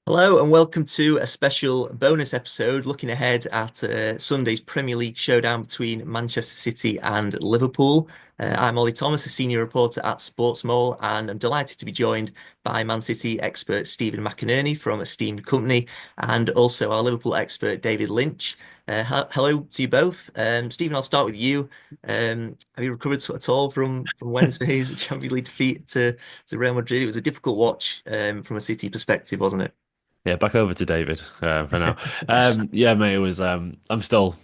Hello and welcome to a special bonus episode looking ahead at Sunday's Premier League showdown between Manchester City and Liverpool. I'm Ollie Thomas, a senior reporter at Sportsmole, and I'm delighted to be joined by Man City expert Stephen McInerney from Esteemed Company and also our Liverpool expert David Lynch. Hello to you both. Stephen, I'll start with you. Have you recovered at all from Wednesday's Champions League defeat to Real Madrid? It was a difficult watch from a City perspective, wasn't it? Yeah, back over to David for now. Yeah, mate, it was. I'm still,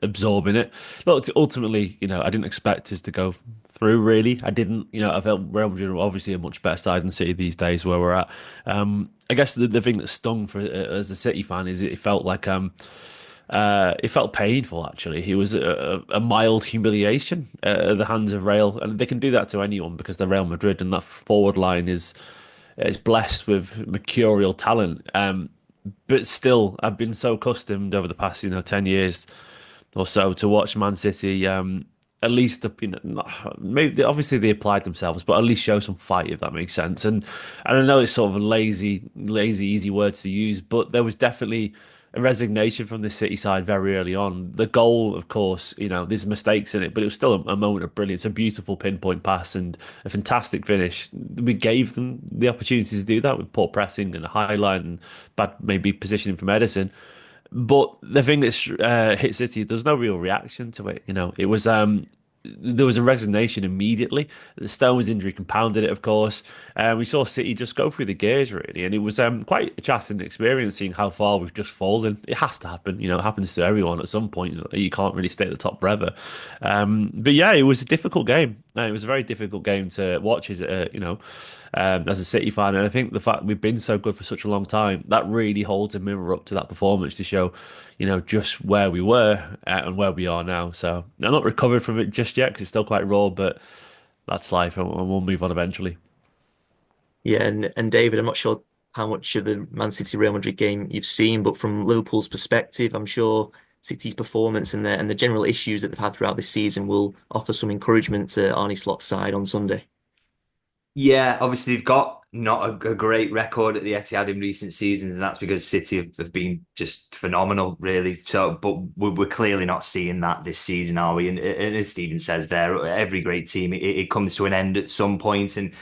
absorbing it. Look, ultimately, I didn't expect us to go through. Really, I didn't. I felt Real Madrid were obviously a much better side than City these days, where we're at. I guess the thing that stung for as a City fan is it felt like it felt painful. Actually, it was a mild humiliation at the hands of Real, and they can do that to anyone because they're Real Madrid, and that forward line is blessed with mercurial talent. But still, I've been so accustomed over the past, 10 years or so to watch Man City, at least, maybe obviously they applied themselves, but at least show some fight, if that makes sense. And I know it's sort of a lazy, easy words to use, but there was definitely a resignation from the City side very early on. The goal, of course, there's mistakes in it, but it was still a moment of brilliance, a beautiful pinpoint pass and a fantastic finish. We gave them the opportunity to do that with poor pressing and a high line and bad maybe positioning from Edison. But the thing that hit City, there's no real reaction to it. It was there was a resignation immediately. The Stones injury compounded it, of course. We saw City just go through the gears really, and it was quite a chastening experience seeing how far we've just fallen. It has to happen, it happens to everyone at some point. You can't really stay at the top forever. But yeah, it was a difficult game. It was a very difficult game to watch. As a City fan, and I think the fact we've been so good for such a long time that really holds a mirror up to that performance to show, just where we were and where we are now. So I'm not recovered from it just yet because it's still quite raw, but that's life, and we'll move on eventually. Yeah, and David, I'm not sure how much of the Man City Real Madrid game you've seen, but from Liverpool's perspective, I'm sure City's performance and the general issues that they've had throughout this season will offer some encouragement to Arne Slot's side on Sunday. Yeah, obviously they've got not a great record at the Etihad in recent seasons, and that's because City have been just phenomenal, really. So, but we're clearly not seeing that this season, are we? And as Stephen says there, every great team it comes to an end at some point, and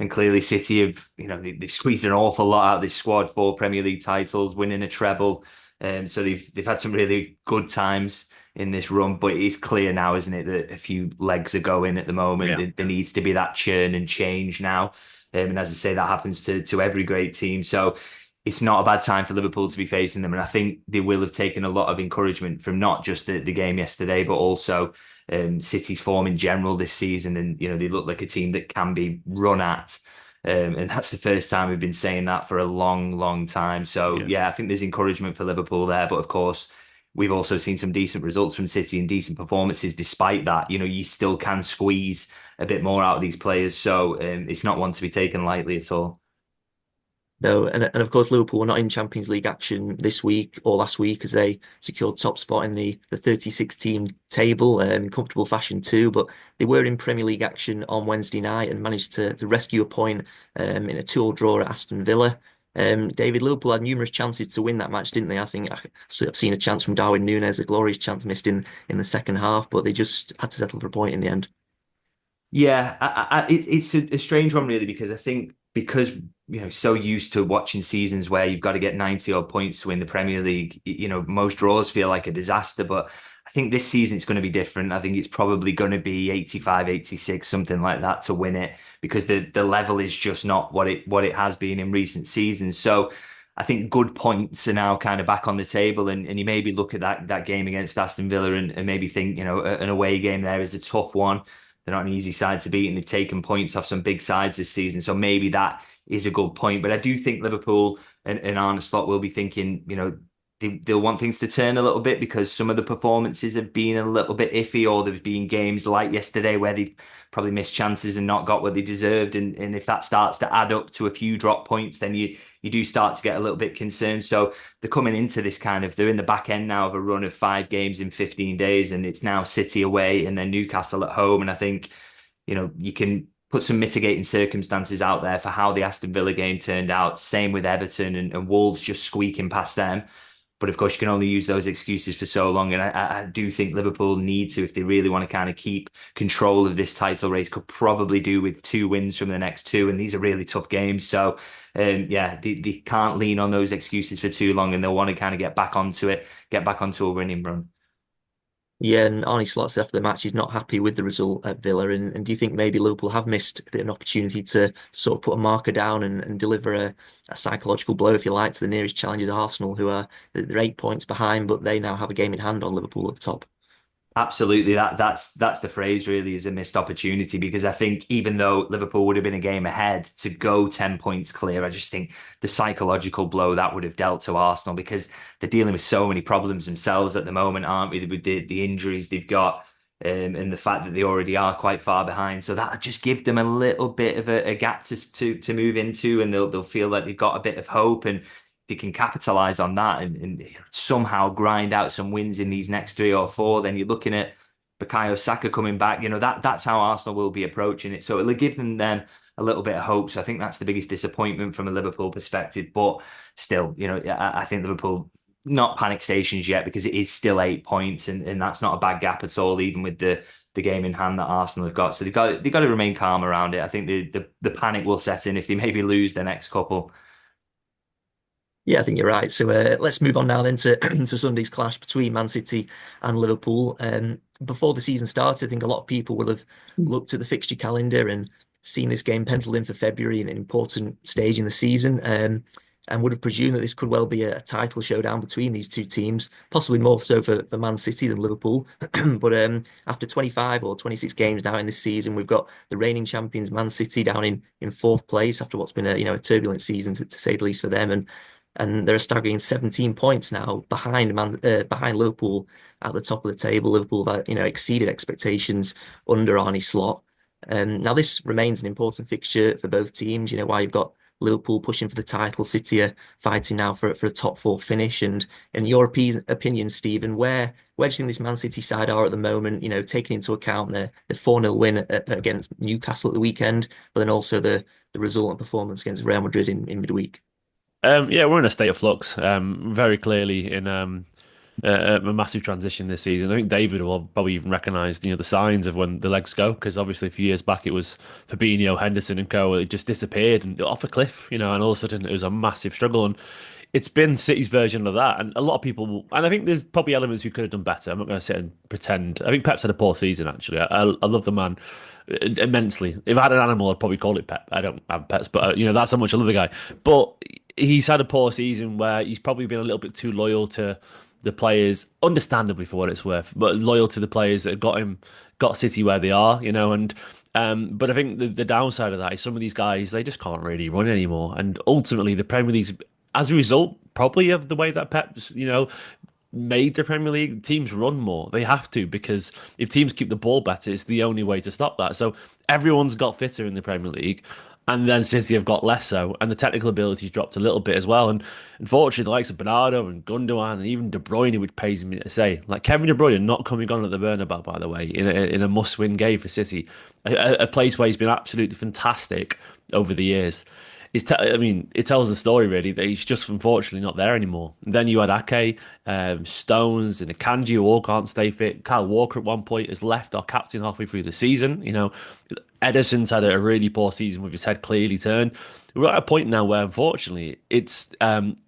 clearly City have they've squeezed an awful lot out of this squad, 4 Premier League titles, winning a treble, so they've had some really good times in this run, but it's clear now, isn't it, that a few legs are going at the moment. Yeah. There needs to be that churn and change now. And as I say, that happens to every great team. So it's not a bad time for Liverpool to be facing them. And I think they will have taken a lot of encouragement from not just the game yesterday, but also City's form in general this season. And, they look like a team that can be run at. And that's the first time we've been saying that for a long, long time. So, Yeah. yeah, I think there's encouragement for Liverpool there. But of course, we've also seen some decent results from City and decent performances. Despite that, you still can squeeze a bit more out of these players. So it's not one to be taken lightly at all. No, and of course Liverpool were not in Champions League action this week or last week as they secured top spot in the 36 team table in comfortable fashion too. But they were in Premier League action on Wednesday night and managed to rescue a point in a 2-2 draw at Aston Villa. David, Liverpool had numerous chances to win that match, didn't they? I think I've seen a chance from Darwin Núñez, a glorious chance missed in the second half, but they just had to settle for a point in the end. Yeah, it's a strange one really because I think because so used to watching seasons where you've got to get 90 odd points to win the Premier League, most draws feel like a disaster, but I think this season it's going to be different. I think it's probably going to be 85, 86, something like that to win it because the level is just not what it has been in recent seasons. So I think good points are now kind of back on the table and you maybe look at that game against Aston Villa and maybe think, an away game there is a tough one. They're not an easy side to beat, and they've taken points off some big sides this season. So maybe that is a good point. But I do think Liverpool and Arne Slot will be thinking, they'll want things to turn a little bit because some of the performances have been a little bit iffy, or there's been games like yesterday where they probably missed chances and not got what they deserved. And if that starts to add up to a few drop points, then you do start to get a little bit concerned. So they're coming into this they're in the back end now of a run of 5 games in 15 days, and it's now City away and then Newcastle at home. And I think, you can put some mitigating circumstances out there for how the Aston Villa game turned out. Same with Everton and Wolves just squeaking past them. But of course, you can only use those excuses for so long. And I do think Liverpool need to, if they really want to kind of keep control of this title race, could probably do with 2 wins from the next two. And these are really tough games. So, yeah, they can't lean on those excuses for too long, and they'll want to kind of get back onto it, get back onto a winning run. Yeah, and Arne Slot said after the match he's not happy with the result at Villa. And do you think maybe Liverpool have missed a bit of an opportunity to sort of put a marker down and deliver a psychological blow, if you like, to the nearest challengers, Arsenal, who are they're 8 points behind, but they now have a game in hand on Liverpool at the top. Absolutely, that's the phrase really, is a missed opportunity, because I think even though Liverpool would have been a game ahead to go 10 points clear, I just think the psychological blow that would have dealt to Arsenal, because they're dealing with so many problems themselves at the moment, aren't we? With the injuries they've got, and the fact that they already are quite far behind. So that just give them a little bit of a gap to move into, and they'll feel that they've got a bit of hope, and they can capitalize on that and somehow grind out some wins in these next three or four, then you're looking at Bukayo Saka coming back. That's how Arsenal will be approaching it. So it'll give them a little bit of hope. So I think that's the biggest disappointment from a Liverpool perspective. But still, I think Liverpool not panic stations yet, because it is still 8 points, and that's not a bad gap at all, even with the game in hand that Arsenal have got. So they've got to remain calm around it. I think the panic will set in if they maybe lose their next couple. Yeah, I think you're right. So let's move on now then to to Sunday's clash between Man City and Liverpool. Before the season started, I think a lot of people will have looked at the fixture calendar and seen this game penciled in for February, an important stage in the season, and would have presumed that this could well be a title showdown between these two teams, possibly more so for Man City than Liverpool. But after 25 or 26 games now in this season, we've got the reigning champions Man City down in fourth place after what's been a turbulent season to say the least for them, and they're a staggering 17 points now behind Liverpool at the top of the table. Liverpool have exceeded expectations under Arne Slot. Now this remains an important fixture for both teams. While you've got Liverpool pushing for the title, City are fighting now for a top four finish. And in your opinion, Stephen, where do you think this Man City side are at the moment? Taking into account the 4-0 win against Newcastle at the weekend, but then also the resultant performance against Real Madrid in midweek. Yeah, we're in a state of flux. Very clearly in a massive transition this season. I think David will probably even recognise the signs of when the legs go, because obviously a few years back it was Fabinho, Henderson, and co. It just disappeared and off a cliff, and all of a sudden it was a massive struggle. And it's been City's version of that. And a lot of people, and I think there's probably elements we could have done better. I'm not going to sit and pretend. I think Pep's had a poor season, actually. I love the man immensely. If I had an animal, I'd probably call it Pep. I don't have pets, but that's how much I love the guy. But he's had a poor season where he's probably been a little bit too loyal to the players, understandably for what it's worth, but loyal to the players that got City where they are, and but I think the downside of that is some of these guys, they just can't really run anymore, and ultimately the Premier League's, as a result, probably of the way that Pep's made the Premier League, teams run more. They have to, because if teams keep the ball better, it's the only way to stop that. So everyone's got fitter in the Premier League. And then City have got less so, and the technical ability's dropped a little bit as well. And unfortunately, the likes of Bernardo and Gundogan and even De Bruyne, which pays me to say, like Kevin De Bruyne not coming on at the Bernabeu, by the way, in a must-win game for City, a place where he's been absolutely fantastic over the years. It tells the story really that he's just unfortunately not there anymore. And then you had Ake, Stones, and Akanji who all can't stay fit. Kyle Walker at one point has left our captain halfway through the season. Ederson's had a really poor season with his head clearly turned. We're at a point now where unfortunately it's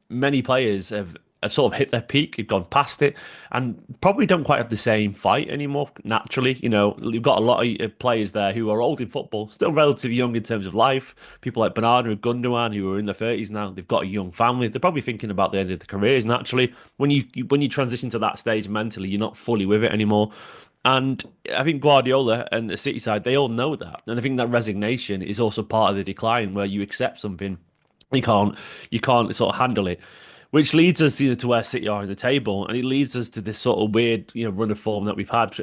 many players have sort of hit their peak, have gone past it, and probably don't quite have the same fight anymore naturally. You've got a lot of players there who are old in football, still relatively young in terms of life. People like Bernardo and Gundogan who are in their 30s now, they've got a young family. They're probably thinking about the end of their careers naturally. When you transition to that stage mentally, you're not fully with it anymore. And I think Guardiola and the City side, they all know that. And I think that resignation is also part of the decline, where you accept something, you can't sort of handle it, which leads us to where City are in the table, and it leads us to this sort of weird run of form that we've had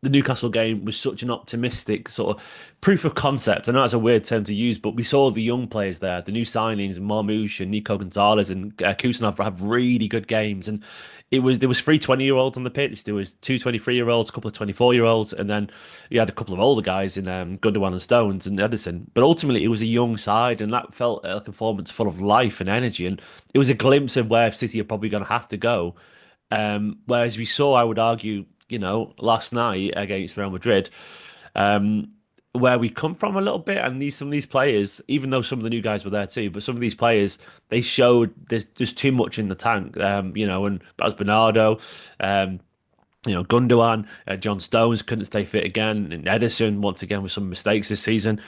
the Newcastle game was such an optimistic sort of proof of concept. I know that's a weird term to use, but we saw the young players there, the new signings, Marmoush and Nico Gonzalez and Kusanov have really good games. And there was three 20-year-olds on the pitch, there was two 23-year-olds, a couple of 24-year-olds, and then you had a couple of older guys in Gundogan and Stones and Edison. But ultimately, it was a young side, and that felt like a performance full of life and energy. And it was a glimpse of where City are probably going to have to go. Whereas we saw, I would argue, last night against Real Madrid, um, where we come from a little bit, and some of these players, even though some of the new guys were there too, but some of these players they showed there's too much in the tank, and that was Bernardo, um, Gundogan, John Stones couldn't stay fit again, and Edison once again with some mistakes this season.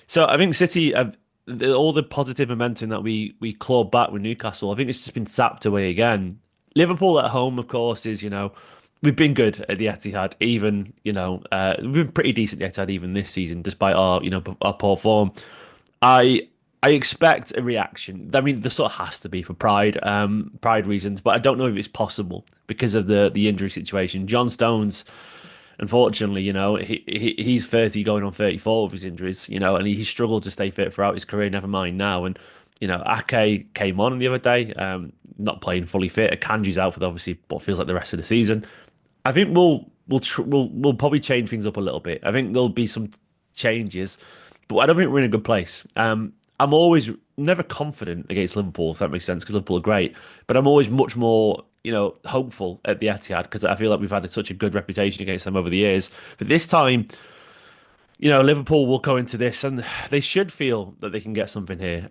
So I think City have all the positive momentum that we clawed back with Newcastle. I think it's just been sapped away again. Liverpool at home, of course, is we've been good at the Etihad. Even we've been pretty decent at the Etihad even this season, despite our poor form. I I expect a reaction. I mean, there sort of has to be for pride reasons, but I don't know if it's possible because of the injury situation. John Stones, unfortunately, he's 30 going on 34 with his injuries, and he struggled to stay fit throughout his career, never mind now. And, Ake came on the other day, not playing fully fit. Akanji's out for obviously what feels like the rest of the season. I think we'll probably change things up a little bit. I think there'll be some changes, but I don't think we're in a good place. I'm always never confident against Liverpool, if that makes sense, because Liverpool are great. But I'm always much more, hopeful at the Etihad because I feel like we've had such a good reputation against them over the years. But this time, Liverpool will go into this and they should feel that they can get something here.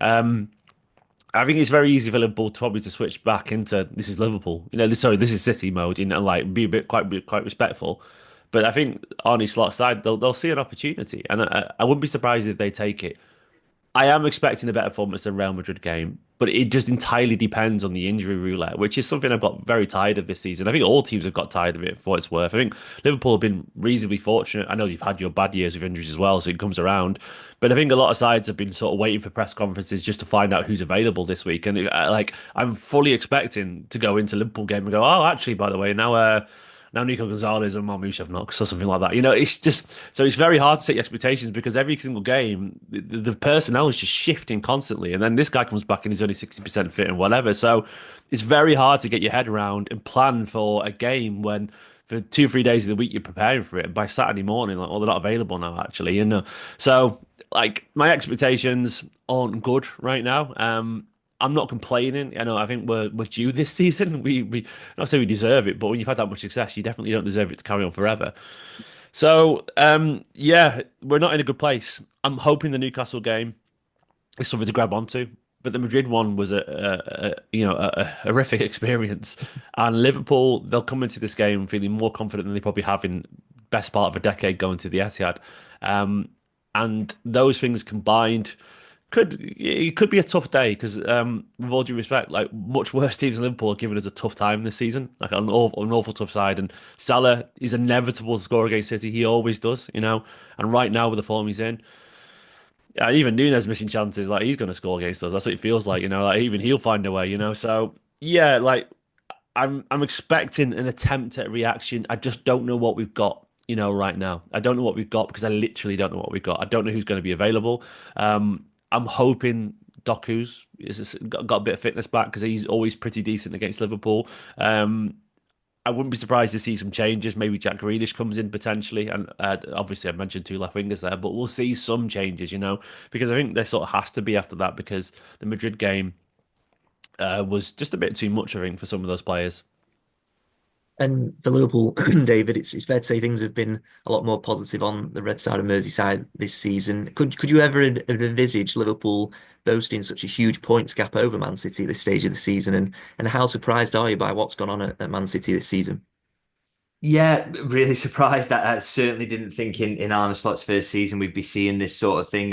I think it's very easy for Liverpool to probably to switch back into this is Liverpool. This is City mode, and like be a bit quite respectful. But I think Arne Slot's side, they'll see an opportunity, and I wouldn't be surprised if they take it. I am expecting a better performance than Real Madrid game, but it just entirely depends on the injury roulette, which is something I've got very tired of this season. I think all teams have got tired of it for what it's worth. I think Liverpool have been reasonably fortunate. I know you've had your bad years with injuries as well, so it comes around. But I think a lot of sides have been sort of waiting for press conferences just to find out who's available this week. And I'm fully expecting to go into Liverpool game and go, oh, actually, by the way, now Nico Gonzalez and Marmoush have knocks or something like that. It's just so it's very hard to set expectations because every single game the personnel is just shifting constantly, and then this guy comes back and he's only 60% fit and whatever. So it's very hard to get your head around and plan for a game when for 2 or 3 days of the week you're preparing for it, and by Saturday morning, like, they're not available now actually. So like my expectations aren't good right now. I'm not complaining. I think we're due this season. We not say we deserve it, but when you've had that much success, you definitely don't deserve it to carry on forever. So yeah, we're not in a good place. I'm hoping the Newcastle game is something to grab onto, but the Madrid one was a horrific experience. And Liverpool, they'll come into this game feeling more confident than they probably have in best part of a decade going to the Etihad. And those things combined it could be a tough day because with all due respect, like much worse teams than Liverpool are giving us a tough time this season, like an awful tough side. And Salah is inevitable to score against City. He always does, And right now with the form he's in, even Nunes missing chances, like he's going to score against us. That's what it feels like, Like even he'll find a way, So yeah, like I'm expecting an attempt at a reaction. I just don't know what we've got. Right now, I don't know what we've got because I literally don't know what we've got. I don't know who's going to be available. I'm hoping Doku's got a bit of fitness back because he's always pretty decent against Liverpool. I wouldn't be surprised to see some changes. Maybe Jack Grealish comes in potentially, and obviously I mentioned two left wingers there, but we'll see some changes, because I think there sort of has to be after that because the Madrid game was just a bit too much, I think, for some of those players. And for Liverpool, David, it's fair to say things have been a lot more positive on the red side of Merseyside this season. Could you ever envisage Liverpool boasting such a huge points gap over Man City at this stage of the season? And how surprised are you by what's gone on at Man City this season? Yeah, really surprised. I certainly didn't think in Arne Slot's first season we'd be seeing this sort of thing.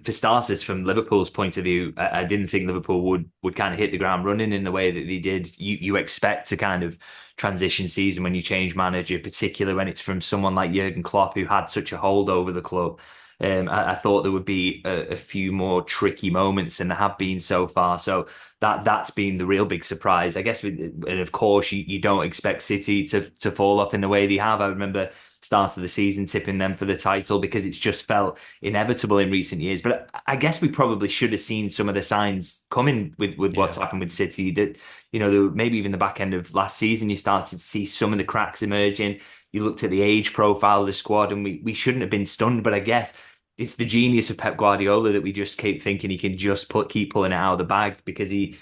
For starters, from Liverpool's point of view, I didn't think Liverpool would kind of hit the ground running in the way that they did. You expect a kind of transition season when you change manager, particularly when it's from someone like Jurgen Klopp who had such a hold over the club. I thought there would be a few more tricky moments, and there have been so far. So that's been the real big surprise, I guess. And of course, you don't expect City to fall off in the way they have. I remember start of the season tipping them for the title because it's just felt inevitable in recent years. But I guess we probably should have seen some of the signs coming with what's Yeah. happened with City. That maybe even the back end of last season, you started to see some of the cracks emerging. You looked at the age profile of the squad, and we shouldn't have been stunned. But I guess it's the genius of Pep Guardiola that we just keep thinking he can just keep pulling it out of the bag because he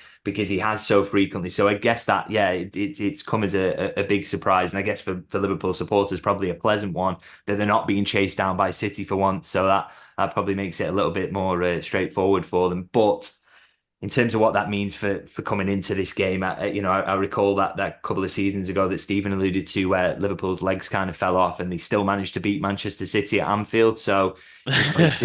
has so frequently. So I guess that yeah, it's come as a big surprise, and I guess for Liverpool supporters probably a pleasant one that they're not being chased down by City for once. So that probably makes it a little bit more straightforward for them, but in terms of what that means for coming into this game, I recall that couple of seasons ago that Stephen alluded to, where Liverpool's legs kind of fell off, and they still managed to beat Manchester City at Anfield. So, there's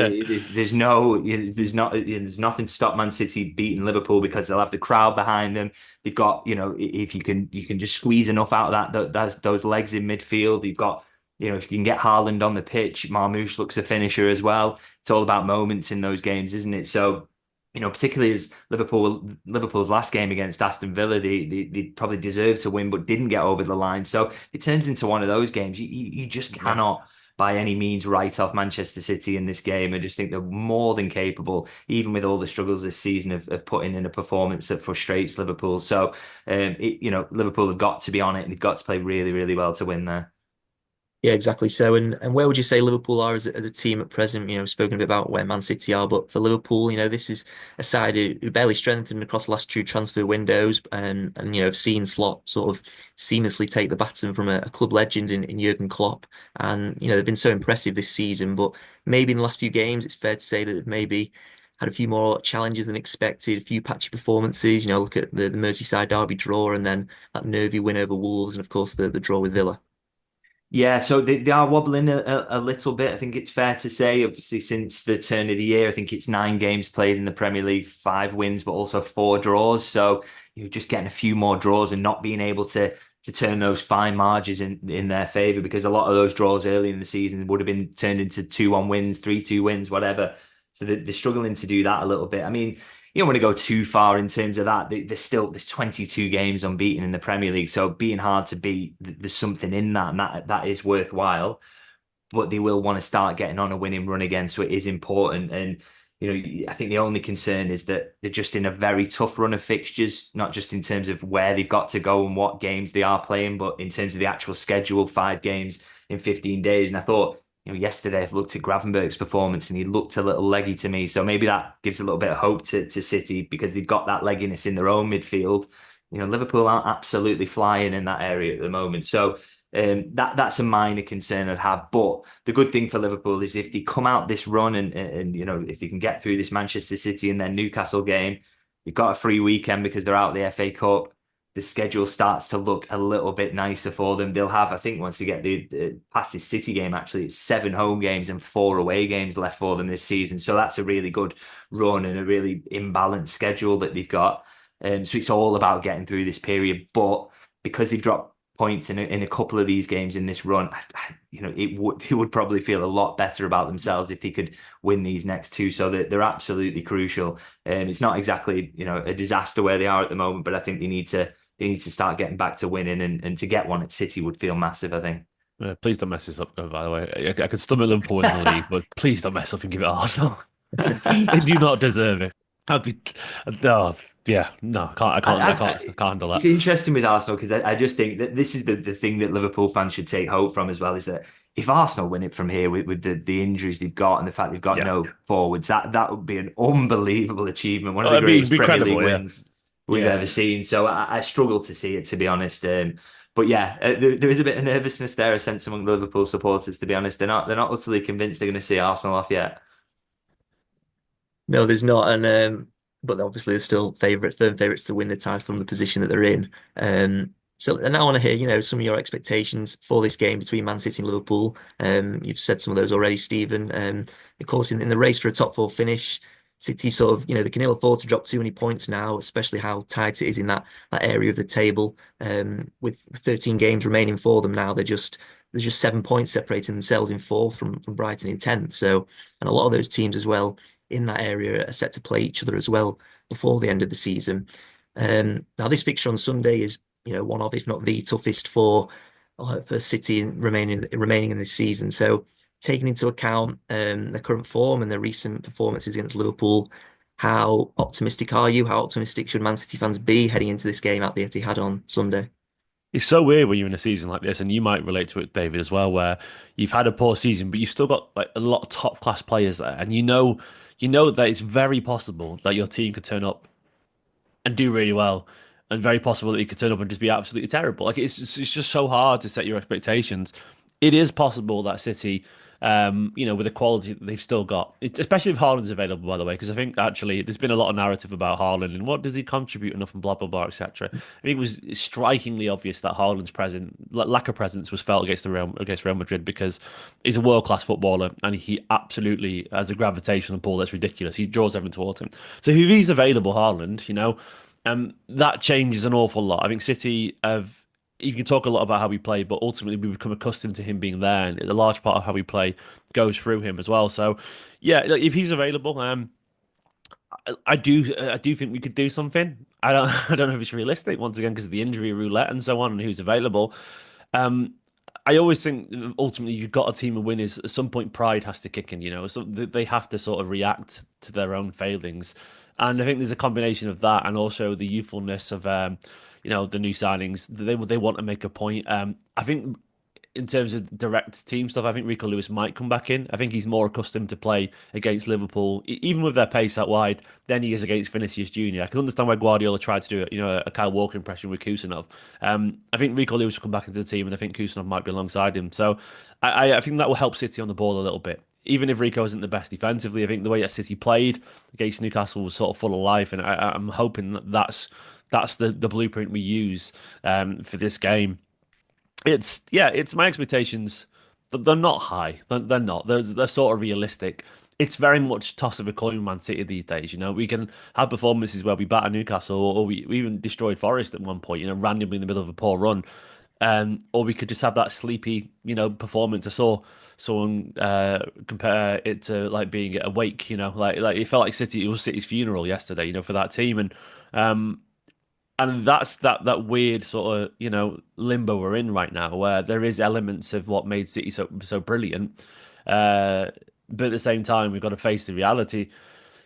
no, there's not, there's nothing to stop Man City beating Liverpool because they'll have the crowd behind them. They've got, if you can just squeeze enough out of those legs in midfield. You've got. If you can get Haaland on the pitch, Marmoush looks a finisher as well. It's all about moments in those games, isn't it? So particularly as Liverpool's last game against Aston Villa, they probably deserved to win, but didn't get over the line. So it turns into one of those games. You just Yeah. cannot by any means write off Manchester City in this game. I just think they're more than capable, even with all the struggles this season, of putting in a performance that frustrates Liverpool. So, Liverpool have got to be on it, and they've got to play really, really well to win there. Yeah, exactly. So, and where would you say Liverpool are as a team at present? We've spoken a bit about where Man City are, but for Liverpool, this is a side who barely strengthened across the last two transfer windows, and have seen Slot sort of seamlessly take the baton from a club legend in Jurgen Klopp, and they've been so impressive this season. But maybe in the last few games, it's fair to say that they've maybe had a few more challenges than expected, a few patchy performances. Look at the Merseyside derby draw, and then that nervy win over Wolves, and of course the draw with Villa. Yeah, so they are wobbling a little bit. I think it's fair to say, obviously, since the turn of the year, I think it's 9 games played in the Premier League, 5 wins, but also 4 draws. So you're just getting a few more draws and not being able to turn those fine margins in their favour, because a lot of those draws early in the season would have been turned into 2-1 wins, 3-2 wins, whatever. So they're struggling to do that a little bit. I mean, you don't want to go too far in terms of that. There's 22 games unbeaten in the Premier League, so being hard to beat, there's something in that, and that is worthwhile. But they will want to start getting on a winning run again, so it is important. And I think the only concern is that they're just in a very tough run of fixtures, not just in terms of where they've got to go and what games they are playing, but in terms of the actual schedule, 5 games in 15 days. And I thought, yesterday I've looked at Gravenberch's performance and he looked a little leggy to me. So maybe that gives a little bit of hope to City, because they've got that legginess in their own midfield. Liverpool aren't absolutely flying in that area at the moment. So that's a minor concern I'd have. But the good thing for Liverpool is if they come out this run and if they can get through this Manchester City and then Newcastle game, you've got a free weekend because they're out of the FA Cup. The schedule starts to look a little bit nicer for them. They'll have, I think, once they get past this City game, actually, it's 7 home games and 4 away games left for them this season. So that's a really good run and a really imbalanced schedule that they've got. So it's all about getting through this period. But because they've dropped points in a couple of these games in this run, it would probably feel a lot better about themselves if they could win these next two. So they're absolutely crucial. It's not exactly a disaster where they are at the moment, but I think they need to start getting back to winning, and to get one at City would feel massive, I think. Please don't mess this up, by the way. I could stomach Liverpool winning the league, but please don't mess up and give it Arsenal. They do not deserve it. I'd be, oh, yeah, no, I can't handle It's that. interesting with Arsenal because I just think that this is the thing that Liverpool fans should take hope from as well, is that if Arsenal win it from here with the injuries they've got and the fact they've got Yeah, no forwards, that would be an unbelievable achievement, one of the it'd be greatest Premier League incredible. Yeah, wins we've yeah. ever seen. So I struggle to see it, to be honest. But yeah, there is a bit of nervousness there, a sense among the Liverpool supporters. To be honest, they're not utterly convinced they're going to see Arsenal off yet. No, there's not, and but obviously they're still firm favourites to win the title from the position that they're in. So, and I want to hear, some of your expectations for this game between Man City and Liverpool. You've said some of those already, Stephen. Of course, in the race for a top four finish, City sort of, they can ill afford to drop too many points now, especially how tight it is in that area of the table. With 13 games remaining for them now, there's just 7 points separating themselves in fourth from Brighton in 10th. So, and a lot of those teams as well, in that area are set to play each other as well before the end of the season. Now, this fixture on Sunday is, one of, if not the toughest for City remaining in this season. So, taking into account the current form and the recent performances against Liverpool, how optimistic are you? How optimistic should Man City fans be heading into this game at the Etihad on Sunday? It's so weird when you're in a season like this, and you might relate to it, David, as well, where you've had a poor season, but you've still got like a lot of top class players there, and you know that it's very possible that your team could turn up and do really well, and very possible that you could turn up and just be absolutely terrible. Like it's just so hard to set your expectations. It is possible that City, with the quality that they've still got, especially if Haaland's available, by the way, because I think actually there's been a lot of narrative about Haaland and what does he contribute enough and blah blah blah etc. I think it was strikingly obvious that Haaland's lack of presence was felt against Real Madrid because he's a world class footballer and he absolutely has a gravitational pull that's ridiculous. He draws everyone towards him. So if he's available, Haaland, that changes an awful lot. I think City have. You can talk a lot about how we play, but ultimately we become accustomed to him being there, and a large part of how we play goes through him as well. So, yeah, like, if he's available, I do think we could do something. I don't know if it's realistic once again because of the injury roulette and so on, and who's available. Um, I always think ultimately you've got a team of winners. At some point, pride has to kick in. So they have to sort of react to their own failings, and I think there's a combination of that and also the youthfulness of the new signings. They want to make a point. I think in terms of direct team stuff, I think Rico Lewis might come back in. I think he's more accustomed to play against Liverpool, even with their pace out wide, than he is against Vinicius Junior. I can understand why Guardiola tried to do it, a Kyle Walker impression with Kusanov. I think Rico Lewis will come back into the team, and I think Kusanov might be alongside him. So I think that will help City on the ball a little bit. Even if Rico isn't the best defensively, I think the way that City played against Newcastle was sort of full of life, and I'm hoping that's the blueprint we use for this game. It's my expectations. They're not high. They're not. They're sort of realistic. It's very much toss of a coin with Man City these days. We can have performances where we batter Newcastle, or we even destroyed Forest at one point. Randomly in the middle of a poor run, or we could just have that sleepy, performance. I saw someone compare it to like being at a wake. Like it felt like City. It was City's funeral yesterday. For that team, and that's that weird sort of limbo we're in right now, where there is elements of what made City so brilliant, but at the same time we've got to face the reality.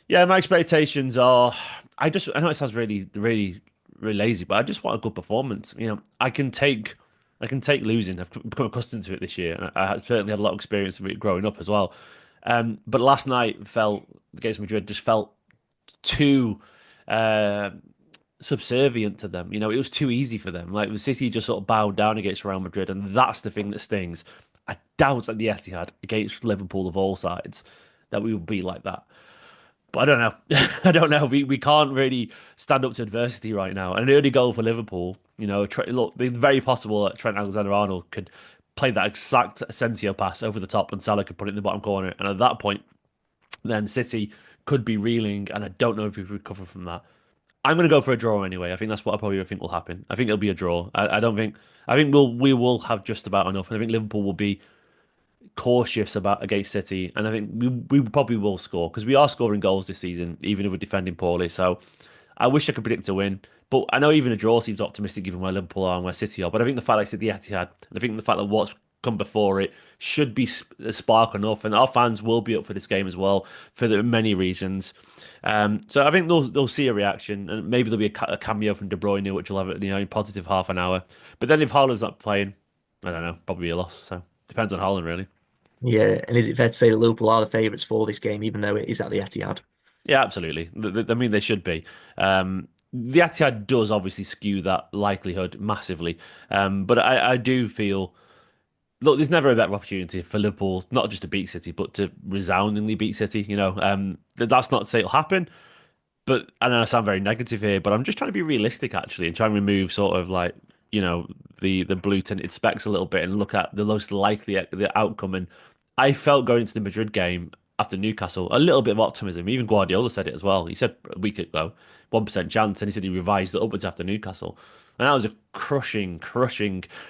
Yeah, my expectations are. I know it sounds really really really lazy, but I just want a good performance. I can take losing. I've become accustomed to it this year, and I certainly had a lot of experience of it growing up as well. But last night felt against Madrid just felt too. Uh, Subservient to them. It was too easy for them. Like the City just sort of bowed down against Real Madrid, and that's the thing that stings. I doubt at the Etihad against Liverpool of all sides that we would be like that. But I don't know. I don't know. We can't really stand up to adversity right now. An early goal for Liverpool, look, it's very possible that Trent Alexander-Arnold could play that exact Asensio pass over the top, and Salah could put it in the bottom corner. And at that point, then City could be reeling, and I don't know if we recover from that. I'm going to go for a draw anyway. I think that's what I probably think will happen. I think it'll be a draw. I don't think. I think we will have just about enough. And I think Liverpool will be cautious about against City, and I think we probably will score because we are scoring goals this season, even if we're defending poorly. So I wish I could predict a win, but I know even a draw seems optimistic given where Liverpool are and where City are. But I think the fact that it's at the Etihad, and I think the fact that what's come before it should be a spark enough, and our fans will be up for this game as well for many reasons. So I think they'll see a reaction, and maybe there'll be a cameo from De Bruyne, which will have a positive half an hour. But then if Haaland's not playing, I don't know, probably a loss. So depends on Haaland really. Yeah, and is it fair to say that Liverpool are the favourites for this game, even though it is at the Etihad? Yeah, absolutely. I mean, they should be. The Etihad does obviously skew that likelihood massively, but I do feel. Look, there's never a better opportunity for Liverpool, not just to beat City, but to resoundingly beat City. That's not to say it'll happen, but I know I sound very negative here, but I'm just trying to be realistic actually, and try and remove sort of like the blue tinted specs a little bit and look at the most likely the outcome. And I felt going into the Madrid game after Newcastle a little bit of optimism. Even Guardiola said it as well. He said a week ago, 1% chance, and he said he revised it upwards after Newcastle. And that was a crushing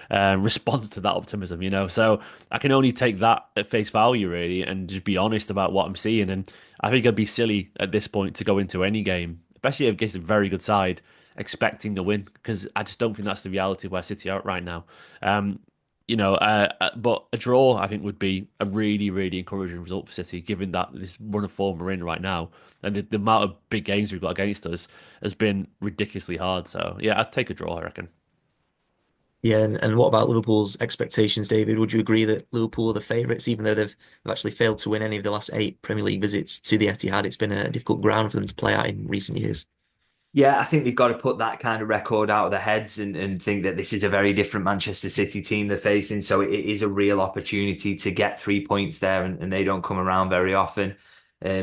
response to that optimism. So I can only take that at face value, really, and just be honest about what I'm seeing. And I think it'd be silly at this point to go into any game, especially against a very good side, expecting to win because I just don't think that's the reality where City are at right now. Um, but a draw I think would be a really, really encouraging result for City, given that this run of form we're in right now and the amount of big games we've got against us has been ridiculously hard. So yeah, I'd take a draw, I reckon. Yeah, and what about Liverpool's expectations, David? Would you agree that Liverpool are the favourites, even though they've actually failed to win any of the last eight Premier League visits to the Etihad? It's been a difficult ground for them to play at in recent years. Yeah, I think they've got to put that kind of record out of their heads and think that this is a very different Manchester City team they're facing. So it is a real opportunity to get 3 points there, and they don't come around very often.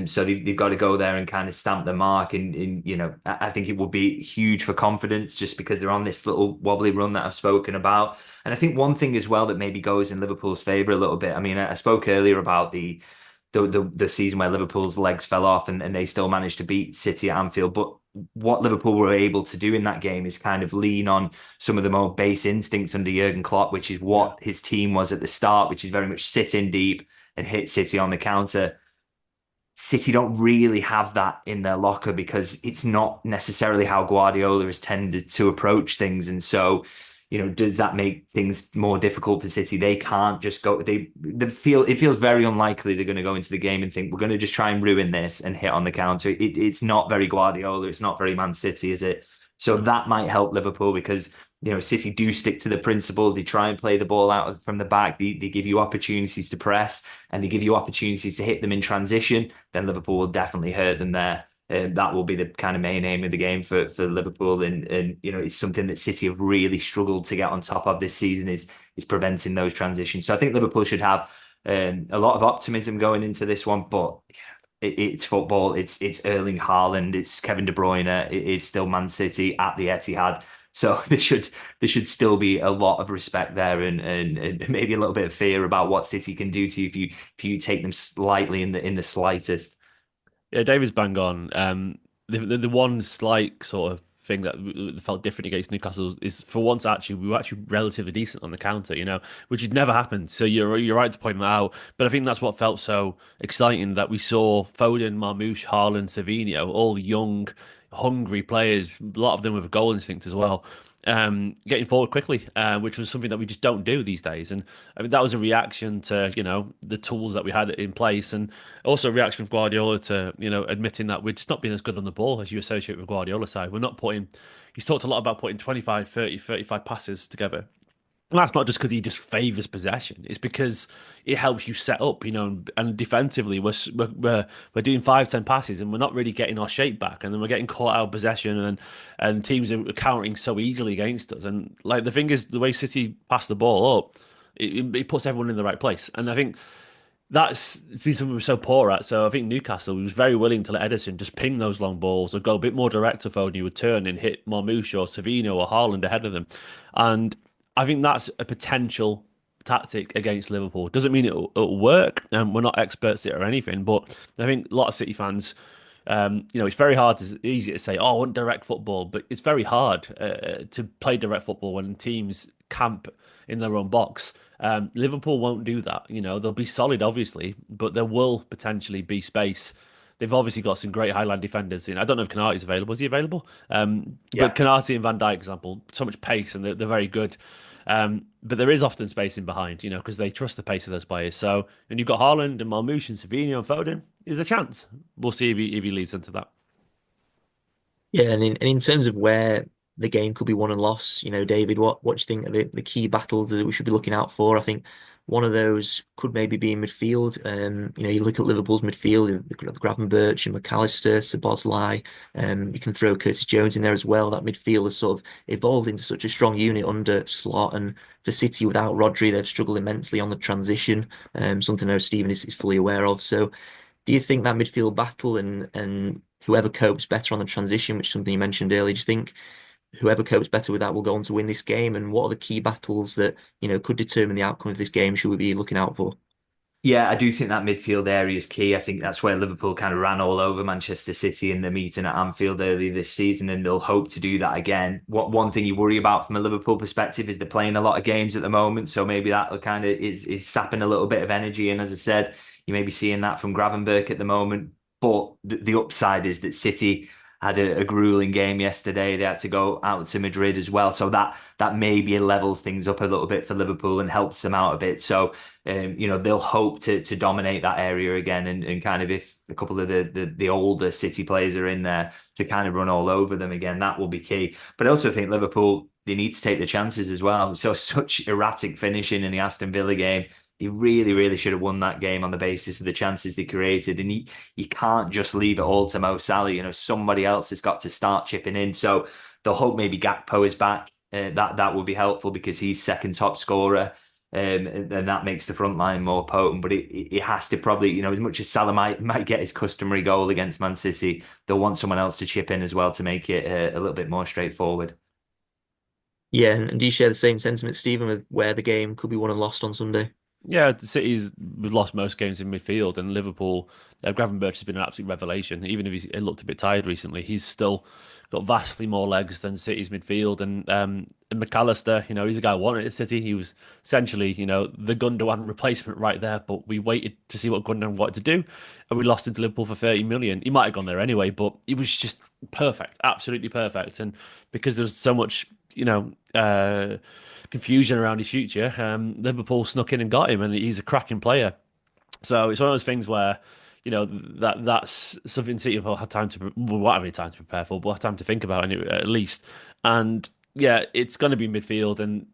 So they've got to go there and kind of stamp the mark. And I think it will be huge for confidence just because they're on this little wobbly run that I've spoken about. And I think one thing as well that maybe goes in Liverpool's favour a little bit. I mean, I spoke earlier about the season where Liverpool's legs fell off and they still managed to beat City at Anfield. But what Liverpool were able to do in that game is kind of lean on some of the more base instincts under Jurgen Klopp, which is Yeah. what his team was at the start, which is very much sit in deep and hit City on the counter. City don't really have that in their locker because it's not necessarily how Guardiola has tended to approach things. And so, does that make things more difficult for City? They can't just go, they feel it feels very unlikely they're going to go into the game and think we're going to just try and ruin this and hit on the counter. It's not very Guardiola, it's not very Man City, is it? So that might help Liverpool because City do stick to the principles. They try and play the ball out from the back. They give you opportunities to press and they give you opportunities to hit them in transition. Then Liverpool will definitely hurt them there. That will be the kind of main aim of the game for Liverpool, and it's something that City have really struggled to get on top of this season is preventing those transitions. So I think Liverpool should have a lot of optimism going into this one, but it's football. It's Erling Haaland. It's Kevin De Bruyne. It's still Man City at the Etihad. So there should still be a lot of respect there and maybe a little bit of fear about what City can do to you if you take them slightly in the slightest. Yeah, David's bang on. The one slight sort of thing that felt different against Newcastle is for once actually we were actually relatively decent on the counter, which had never happened. So you're right to point that out. But I think that's what felt so exciting that we saw Foden, Marmoush, Haaland, Savinho, all young, hungry players, a lot of them with a goal instinct as well. Getting forward quickly, which was something that we just don't do these days. And I mean, that was a reaction to, the tools that we had in place and also a reaction from Guardiola to, admitting that we're just not being as good on the ball as you associate with Guardiola's side. We're not putting, he's talked a lot about putting 25, 30, 35 passes together. And that's not just because he just favours possession. It's because it helps you set up, and defensively we're doing 5, 10 passes and we're not really getting our shape back, and then we're getting caught out of possession, and teams are countering so easily against us. And like the thing is, the way City pass the ball up, it puts everyone in the right place. And I think that's been something we're so poor at. So I think Newcastle was very willing to let Ederson just ping those long balls or go a bit more direct to Foden. He would turn and hit Marmoush or Savino or Haaland ahead of them. And I think that's a potential tactic against Liverpool. Doesn't mean it'll work, and we're not experts at it or anything. But I think a lot of City fans, it's very hard easy to say, "Oh, I want direct football," but it's very hard to play direct football when teams camp in their own box. Liverpool won't do that. They'll be solid, obviously, but there will potentially be space. They've obviously got some great Highland defenders in. I don't know if Canarte's available. Is he available? But Yeah. Canarte and Van Dijk, example, so much pace and they're very good. But there is often space in behind, because they trust the pace of those players. So, and you've got Haaland and Marmoush and Savino and Foden. There's a chance. We'll see if he leads into that. Yeah, and in terms of where the game could be won and lost, David, what do you think are the key battles that we should be looking out for? I think one of those could maybe be in midfield. You look at Liverpool's midfield, the Gravenberch and McAllister, Szoboszlai. You can throw Curtis Jones in there as well. That midfield has sort of evolved into such a strong unit under Slot, and for City without Rodri, they've struggled immensely on the transition. Something I know Stephen is fully aware of. So do you think that midfield battle and whoever copes better on the transition, which is something you mentioned earlier, do you think whoever copes better with that will go on to win this game? And what are the key battles that, could determine the outcome of this game should we be looking out for? Yeah, I do think that midfield area is key. I think that's where Liverpool kind of ran all over Manchester City in the meeting at Anfield earlier this season, and they'll hope to do that again. What one thing you worry about from a Liverpool perspective is they're playing a lot of games at the moment, so maybe that kind of is sapping a little bit of energy. And as I said, you may be seeing that from Gravenberch at the moment. But the upside is that City had a grueling game yesterday. They had to go out to Madrid as well, so that maybe levels things up a little bit for Liverpool and helps them out a bit. So they'll hope to dominate that area again, and kind of, if a couple of the older City players are in there, to kind of run all over them again, that will be key. But I also think Liverpool, they need to take the chances as well. So such erratic finishing in the Aston Villa game. They really, really should have won that game on the basis of the chances they created. And you can't just leave it all to Mo Salah. Somebody else has got to start chipping in. So they'll hope maybe Gakpo is back. That would be helpful because he's second top scorer. And that makes the front line more potent. But it has to probably, as much as Salah might get his customary goal against Man City, they'll want someone else to chip in as well to make it a little bit more straightforward. Yeah, and do you share the same sentiment, Stephen, with where the game could be won and lost on Sunday? Yeah, the City's we've lost most games in midfield, and Liverpool. Gravenberch has been an absolute revelation. Even if he looked a bit tired recently, he's still got vastly more legs than City's midfield. And McAllister, he's a guy who wanted at City. He was essentially, the Gundogan replacement right there. But we waited to see what Gundogan wanted to do, and we lost him to Liverpool for 30 million. He might have gone there anyway, but he was just perfect, absolutely perfect. And because there was so much, confusion around his future, Liverpool snuck in and got him, and he's a cracking player. So it's one of those things where, that's something City have had time to, well, won't have any time to prepare for, but we'll have time to think about it at least. And yeah, it's going to be midfield, and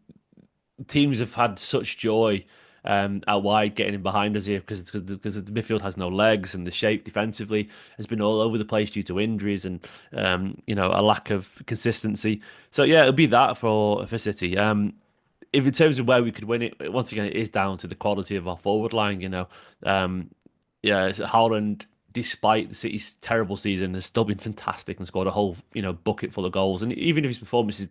teams have had such joy out wide getting in behind us here because the midfield has no legs, and the shape defensively has been all over the place due to injuries and a lack of consistency. So yeah, it'll be that for City. If in terms of where we could win it, once again, it is down to the quality of our forward line. Yeah, Haaland, despite the City's terrible season, has still been fantastic and scored a whole bucket full of goals. And even if his performances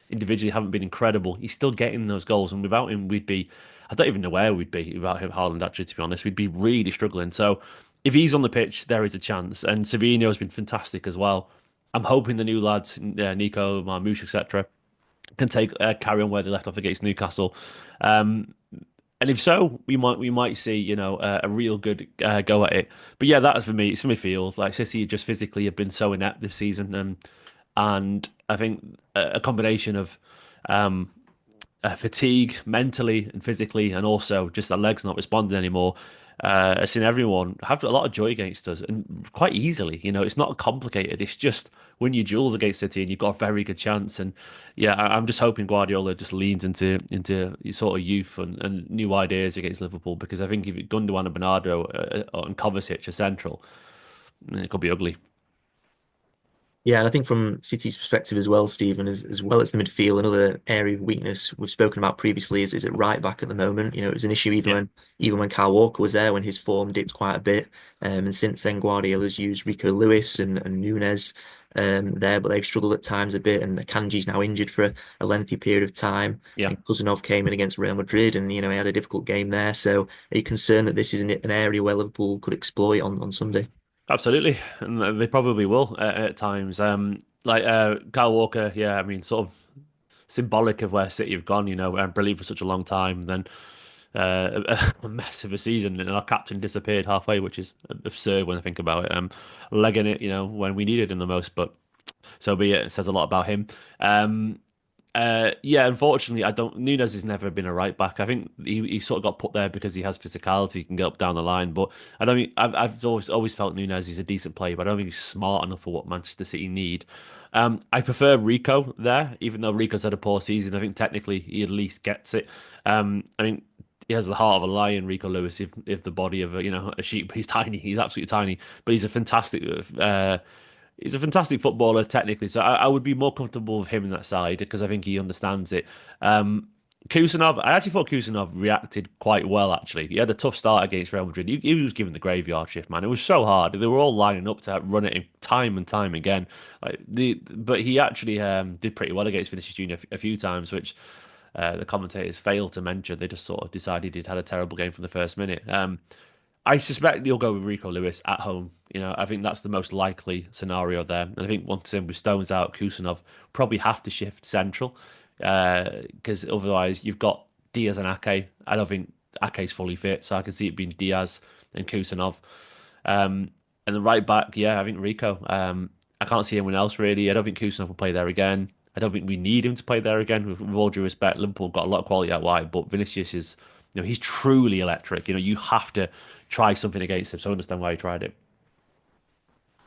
individually haven't been incredible, he's still getting those goals. And without him, we'd be, I don't even know where we'd be without him, Haaland, actually, to be honest. We'd be really struggling. So if he's on the pitch, there is a chance. And Savino has been fantastic as well. I'm hoping the new lads, Nico, Marmoush, etc., can take carry on where they left off against Newcastle. And if so, we might see a real good go at it. But yeah, that for me, it's midfield. Like City just physically have been so inept this season, and I think a combination of fatigue mentally and physically, and also just their legs not responding anymore. I've seen everyone have a lot of joy against us, and quite easily. It's not complicated. It's just win your duels against City, and you've got a very good chance. And yeah, I'm just hoping Guardiola just leans into sort of youth and new ideas against Liverpool, because I think if Gundogan and Bernardo and Kovacic are central, it could be ugly. Yeah, and I think from City's perspective as well, Stephen, as well as the midfield, another area of weakness we've spoken about previously is at right back at the moment. It was an issue Yeah. even when Kyle Walker was there, when his form dipped quite a bit. And since then, Guardiola's used Rico Lewis and Nunes there, but they've struggled at times a bit. And Akanji's now injured for a lengthy period of time. Yeah. And Kuzunov came in against Real Madrid, and he had a difficult game there. So are you concerned that this is an area where Liverpool could exploit on Sunday? Absolutely, and they probably will at times. Kyle Walker, yeah, I mean, sort of symbolic of where City have gone, and brilliant for such a long time. Then a mess of a season, and our captain disappeared halfway, which is absurd when I think about it. Legging it, when we needed him the most, but so be it. It says a lot about him. Yeah, unfortunately, I don't. Nunes has never been a right back. I think he sort of got put there because he has physicality, he can get up down the line. But I don't think I've always felt Nunes is a decent player, but I don't think he's smart enough for what Manchester City need. I prefer Rico there, even though Rico's had a poor season. I think technically he at least gets it. I think he has the heart of a lion, Rico Lewis, if the body of a sheep. He's tiny. He's absolutely tiny, but he's a fantastic footballer technically, so I would be more comfortable with him in that side because I think he understands it. Kusanov, I actually thought Kusanov reacted quite well. Actually, he had a tough start against Real Madrid. He was given the graveyard shift, man. It was so hard. They were all lining up to run it time and time again. But he actually did pretty well against Vinicius Junior a few times, which the commentators failed to mention. They just sort of decided he'd had a terrible game from the first minute. I suspect you'll go with Rico Lewis at home. I think that's the most likely scenario there. And I think once again with Stones out, Kusanov probably have to shift central because otherwise you've got Diaz and Ake. I don't think Ake's fully fit, so I can see it being Diaz and Kusanov. And the right back, yeah, I think Rico. I can't see anyone else really. I don't think Kusanov will play there again. I don't think we need him to play there again. With all due respect, Liverpool got a lot of quality out wide, but Vinicius is, he's truly electric. You have to try something against him. So I understand why he tried it.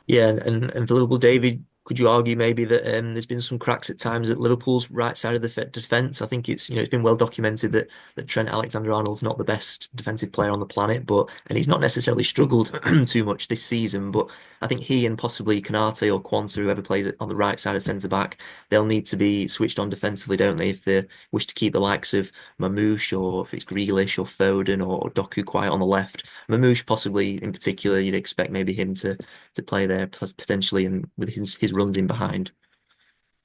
Yeah, and for Liverpool, David, could you argue maybe that there's been some cracks at times at Liverpool's right side of the defence? I think it's been well documented that Trent Alexander-Arnold's not the best defensive player on the planet, and he's not necessarily struggled too much this season. But I think he and possibly Konate or Quanta, whoever plays it on the right side of centre back, they'll need to be switched on defensively, don't they, if they wish to keep the likes of Mamouche or if it's Grealish or Foden or Doku quiet on the left. Mamouche possibly in particular, you'd expect maybe him to play there potentially and with his runs in behind.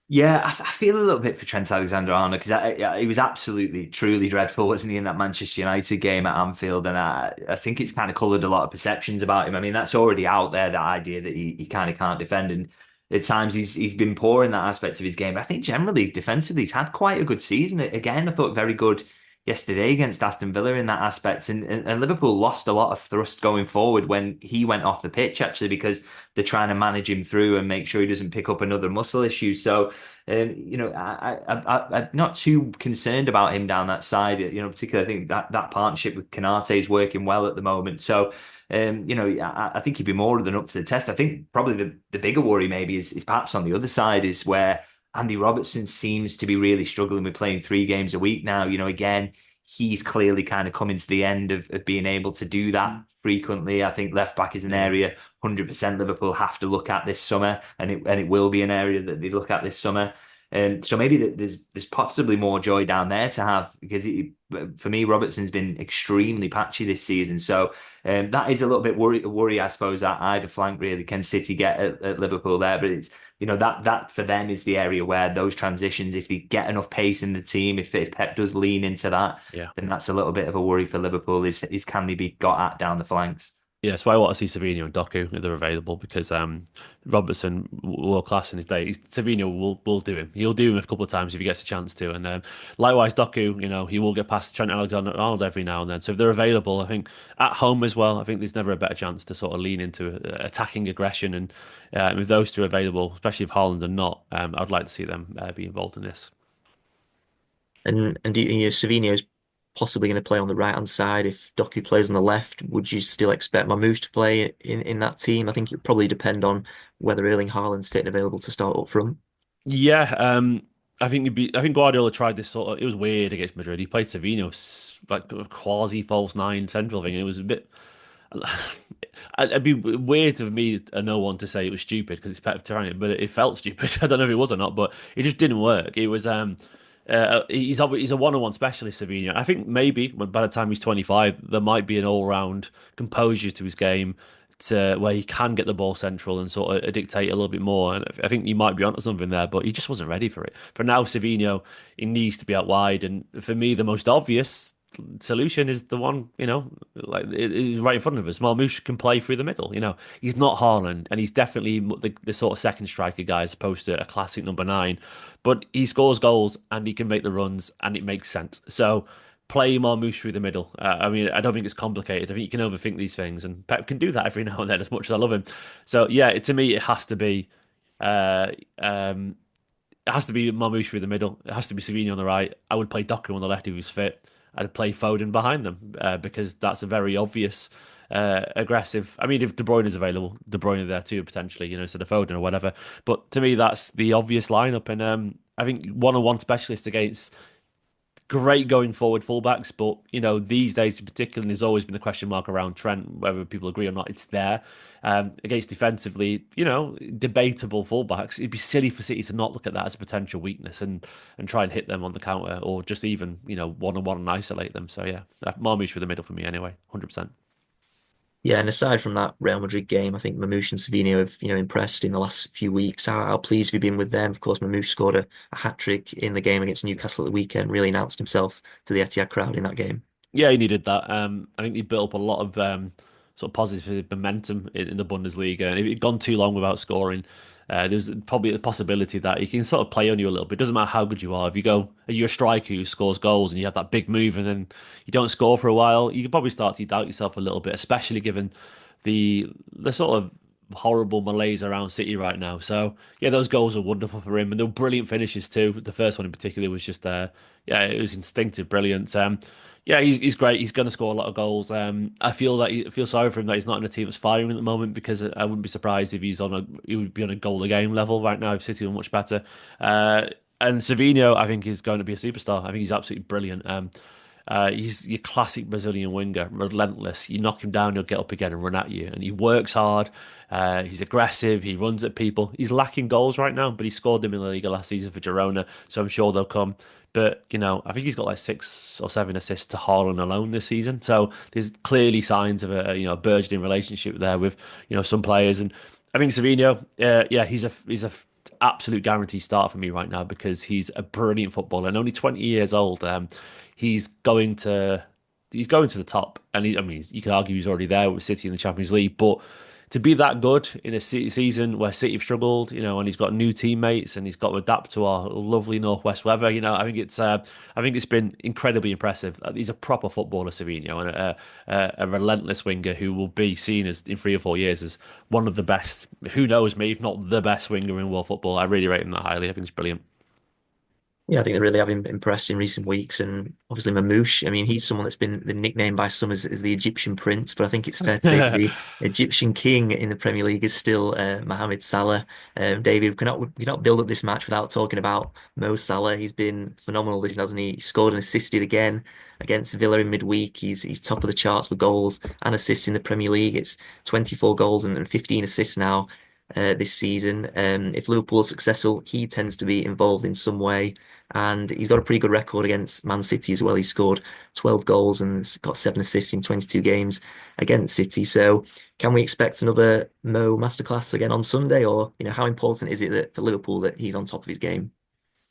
Yeah, I feel a little bit for Trent Alexander-Arnold because he was absolutely, truly dreadful, wasn't he, in that Manchester United game at Anfield? And I think it's kind of coloured a lot of perceptions about him. I mean, that's already out there, that idea that he kind of can't defend. And at times he's been poor in that aspect of his game. I think generally defensively, he's had quite a good season. Again, I thought very good yesterday against Aston Villa in that aspect. And Liverpool lost a lot of thrust going forward when he went off the pitch, actually, because they're trying to manage him through and make sure he doesn't pick up another muscle issue. So, I'm not too concerned about him down that side. Particularly, I think that partnership with Konate is working well at the moment. So, I think he'd be more than up to the test. I think probably the bigger worry maybe is perhaps on the other side is where Andy Robertson seems to be really struggling with playing 3 games a week now. Again, he's clearly kind of coming to the end of being able to do that frequently. I think left back is an Yeah. area 100% Liverpool have to look at this summer, and it will be an area that they look at this summer. So maybe there's possibly more joy down there to have because for me Robertson's been extremely patchy this season. So that is a little bit worry I suppose at either flank really. Can City get at Liverpool there? But it's that for them is the area where those transitions, if they get enough pace in the team, if Pep does lean into that, Yeah. then that's a little bit of a worry for Liverpool. Is can they be got at down the flanks? Yeah, so I want to see Savinho and Doku if they're available because Robertson world class in his day. Savinho will do him. He'll do him a couple of times if he gets a chance to, and likewise Doku. He will get past Trent Alexander-Arnold every now and then. So if they're available, I think at home as well. I think there's never a better chance to sort of lean into attacking aggression, and with those two available, especially if Haaland are not, I'd like to see them be involved in this. And Savino's possibly going to play on the right hand side if Doku plays on the left. Would you still expect Mamouche to play in that team? I think it would probably depend on whether Erling Haaland's fit and available to start up front. Yeah, I think Guardiola tried this sort of. It was weird against Madrid. He played Savinho like a quasi false nine central thing, and it was a bit. It'd be weird of me and no one to say it was stupid because it's Pep trying it, but it felt stupid. I don't know if it was or not, but it just didn't work. It was he's a one-on-one specialist, Savinho. I think maybe by the time he's 25, there might be an all-round composure to his game to where he can get the ball central and sort of dictate a little bit more. And I think he might be onto something there, but he just wasn't ready for it. For now, Savinho, he needs to be out wide, and for me, the most obvious solution is the one, like it is right in front of us. Marmoush can play through the middle. He's not Haaland, and he's definitely the sort of second striker guy as opposed to a classic number 9. But he scores goals and he can make the runs, and it makes sense. So play Marmoush through the middle. I mean, I don't think it's complicated. I think you can overthink these things, and Pep can do that every now and then. As much as I love him, so yeah, to me, it has to be. Uh, um, it has to be Marmoush through the middle. It has to be Savini on the right. I would play Doku on the left if he was fit. I'd play Foden behind them because that's a very obvious aggressive. I mean, if De Bruyne is available, De Bruyne is there too potentially, instead of Foden or whatever. But to me, that's the obvious lineup, and I think one-on-one specialist against great going forward fullbacks, but these days in particular, there's always been the question mark around Trent, whether people agree or not. It's there against defensively, debatable fullbacks. It'd be silly for City to not look at that as a potential weakness and try and hit them on the counter, or just even one on one and isolate them. So yeah, Marmoush for the middle for me anyway, 100%. Yeah, and aside from that Real Madrid game, I think Mamouche and Savino have, impressed in the last few weeks. How pleased have you been with them? Of course, Mamouche scored a hat-trick in the game against Newcastle at the weekend, really announced himself to the Etihad crowd in that game. Yeah, he needed that. I think he built up a lot of sort of positive momentum in the Bundesliga, and if he'd gone too long without scoring, there's probably a possibility that he can sort of play on you a little bit. It doesn't matter how good you are. If you're a striker who scores goals and you have that big move, and then you don't score for a while, you can probably start to doubt yourself a little bit, especially given the sort of horrible malaise around City right now. So yeah, those goals are wonderful for him, and they were brilliant finishes too. The first one in particular was just yeah, it was instinctive, brilliant. Yeah, he's great. He's going to score a lot of goals. I feel I feel sorry for him that he's not in a team that's firing at the moment because I wouldn't be surprised if he would be on a goal a game level right now if City were much better. And Savinho, I think, is going to be a superstar. I think he's absolutely brilliant. He's your classic Brazilian winger, relentless. You knock him down, he'll get up again and run at you. And he works hard. He's aggressive. He runs at people. He's lacking goals right now, but he scored them in La Liga last season for Girona, so I'm sure they'll come. But I think he's got like 6 or 7 assists to Haaland alone this season. So there's clearly signs of a burgeoning relationship there with some players. And I think Savinho, yeah, he's a absolute guarantee start for me right now because he's a brilliant footballer and only 20 years old. He's going to he's going to the top, and I mean, you can argue he's already there with City in the Champions League, but to be that good in a season where City have struggled, and he's got new teammates and he's got to adapt to our lovely northwest weather, I think it's been incredibly impressive. He's a proper footballer, Savinho, and a relentless winger who will be seen as in 3 or 4 years as one of the best. Who knows, me, if not the best winger in world football. I really rate him that highly. I think he's brilliant. Yeah, I think they really have impressed in recent weeks, and obviously Mamouche. I mean, he's someone that's been nicknamed by some as the Egyptian Prince, but I think it's fair to say that the Egyptian King in the Premier League is still Mohamed Salah. David, we cannot build up this match without talking about Mo Salah. He's been phenomenal this, hasn't he? He scored and assisted again against Villa in midweek. He's top of the charts for goals and assists in the Premier League. It's 24 goals and 15 assists now this season. If Liverpool are successful, he tends to be involved in some way. And he's got a pretty good record against Man City as well. He scored 12 goals and got 7 assists in 22 games against City. So can we expect another Mo masterclass again on Sunday? Or, how important is it that for Liverpool that he's on top of his game?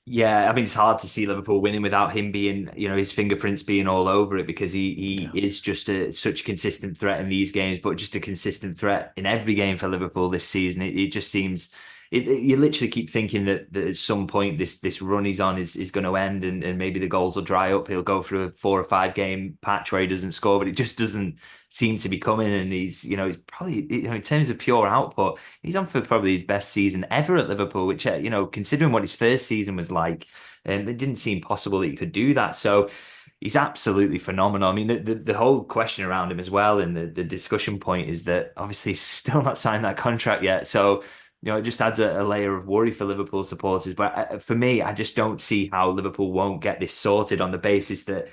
Yeah, I mean it's hard to see Liverpool winning without him being, his fingerprints being all over it because he Yeah. is just such a consistent threat in these games, but just a consistent threat in every game for Liverpool this season. It just seems you literally keep thinking that at some point this run he's on is going to end and maybe the goals will dry up. He'll go through a 4 or 5 game patch where he doesn't score, but it just doesn't seem to be coming. And he's probably in terms of pure output. He's on for probably his best season ever at Liverpool, which, considering what his first season was like, it didn't seem possible that he could do that. So he's absolutely phenomenal. I mean, the whole question around him as well, and the discussion point is that obviously he's still not signed that contract yet. So, it just adds a layer of worry for Liverpool supporters. But for me, I just don't see how Liverpool won't get this sorted on the basis that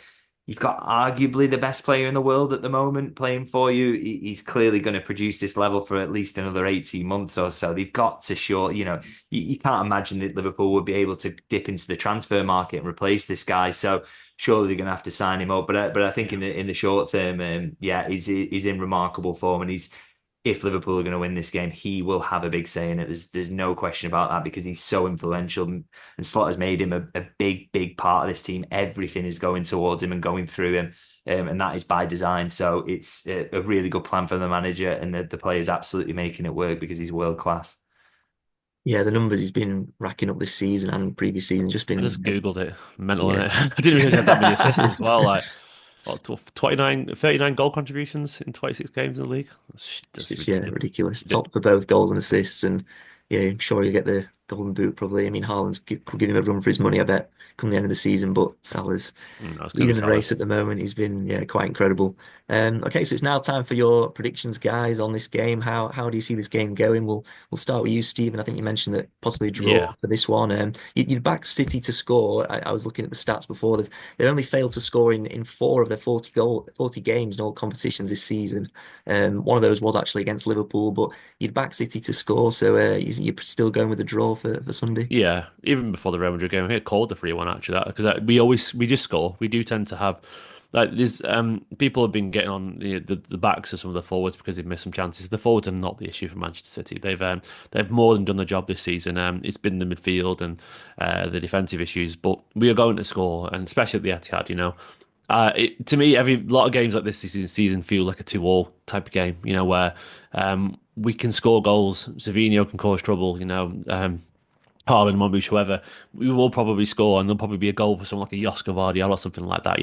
you've got arguably the best player in the world at the moment playing for you. He's clearly going to produce this level for at least another 18 months or so. They've got to show, you can't imagine that Liverpool would be able to dip into the transfer market and replace this guy. So surely they're going to have to sign him up. But I think in the short term, yeah, he's in remarkable form, and if Liverpool are going to win this game, he will have a big say in it. There's no question about that because he's so influential, and Slot has made him a big part of this team. Everything is going towards him and going through him, and that is by design. So it's a really good plan for the manager, and the players absolutely making it work because he's world class. Yeah, the numbers he's been racking up this season and previous season just I been, just Googled it. Mental in yeah. it. I didn't realize he had that many assists as well. Like, what, 29, 39 goal contributions in 26 games in the league. It's That's just, yeah, ridiculous. ridiculous. Top for both goals and assists. And yeah, I'm sure he'll get the golden boot probably. I mean, could give him a run for his money, I bet, come the end of the season. But Salah's That's going to leading be the Salah. race at the moment. He's been, yeah, quite incredible. Okay, so it's now time for your predictions, guys, on this game. How do you see this game going? We'll start with you, Stephen. I think you mentioned that possibly a draw Yeah. for this one. You'd back City to score. I was looking at the stats before. They've only failed to score in 4 of their 40 games in all competitions this season. One of those was actually against Liverpool, but you'd back City to score. So you're still going with the draw for Sunday. Yeah, even before the Real Madrid game, I think I called the 3-1 actually because we just score. We do tend to have like there's people have been getting on the backs of some of the forwards because they've missed some chances. The forwards are not the issue for Manchester City. They've more than done the job this season. It's been the midfield and the defensive issues, but we are going to score, and especially at the Etihad, to me, every lot of games like this season feel like a 2-2 type of game. Where we can score goals. Savinho can cause trouble. Haaland, Mamouche, whoever, we will probably score, and there'll probably be a goal for someone like a Josko Vardiol or something like that.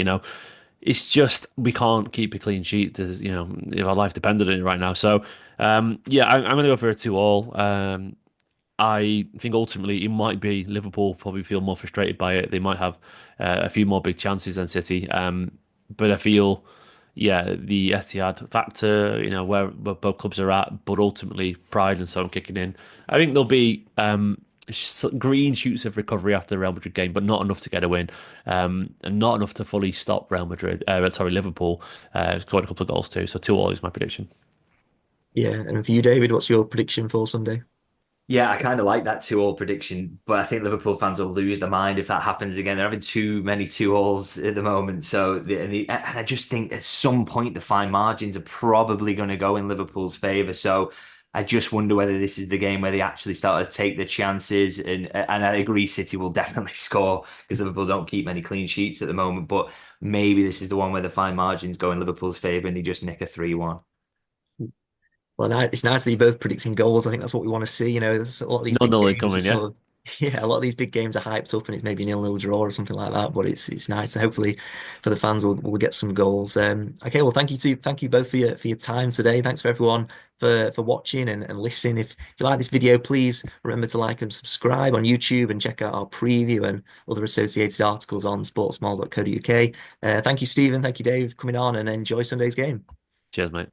it's just we can't keep a clean sheet. If our life depended on it right now. So yeah, I'm going to go for a 2-all. I think ultimately it might be Liverpool probably feel more frustrated by it. They might have a few more big chances than City. But I feel, yeah, the Etihad factor, where both clubs are at, but ultimately pride and so on kicking in. I think there'll be green shoots of recovery after the Real Madrid game, but not enough to get a win, and not enough to fully stop Liverpool. Scored a couple of goals too. So 2-all is my prediction. Yeah, and for you, David, what's your prediction for Sunday? Yeah, I kind of like that 2-all prediction, but I think Liverpool fans will lose their mind if that happens again. They're having too many 2-alls at the moment. So, and I just think at some point the fine margins are probably going to go in Liverpool's favour. So I just wonder whether this is the game where they actually start to take the chances. And I agree, City will definitely score because Liverpool don't keep many clean sheets at the moment. But maybe this is the one where the fine margins go in Liverpool's favour and they just nick a 3-1. Well, it's nice that you're both predicting goals. I think that's what we want to see. There's a lot of these No big nully games are coming, yeah. sort of, yeah, a lot of these big games are hyped up and it's maybe 0-0 draw or something like that. But it's nice. So hopefully for the fans, we'll get some goals. Okay, well, thank you both for your time today. Thanks for everyone for watching and listening. If you like this video, please remember to like and subscribe on YouTube and check out our preview and other associated articles on sportsmall.co.uk. Thank you, Stephen. Thank you, Dave, for coming on and enjoy Sunday's game. Cheers, mate.